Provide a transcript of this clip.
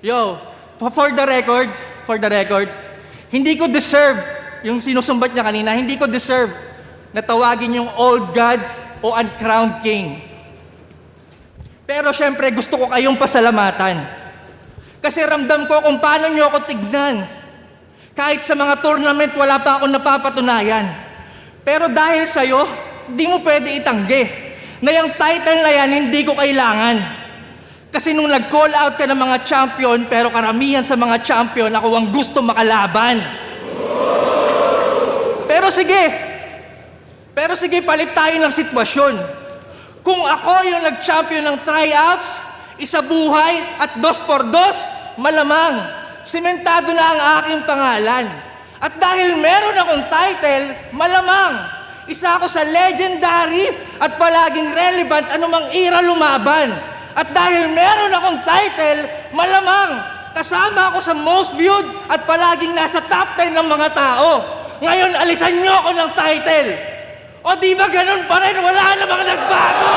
Yo, for the record, hindi ko deserve yung sinusumbat niya kanina, hindi ko deserve na tawagin yung old god o uncrowned king. Pero syempre gusto ko kayong pasalamatan. Kasi ramdam ko kung paano niyo ako tignan. Kahit sa mga tournament wala pa akong napapatunayan. Pero dahil sa'yo, hindi mo pwede itanggi na yung title na yan hindi ko kailangan. Kasi nung nag-call out ka ng mga champion, pero karamihan sa mga champion, ako ang gusto makalaban. Pero sige, palit tayo ng sitwasyon. Kung ako yung nag-champion ng tryouts, isa buhay at 2x2, malamang, simentado na ang aking pangalan. At dahil meron akong title, malamang, isa ako sa legendary at palaging relevant anumang era lumaban. At dahil meron akong title, malamang, kasama ako sa most viewed at palaging nasa top 10 ng mga tao. Ngayon, alisan niyo ako ng title. O di ba ganun pa rin? Wala namang nagbago!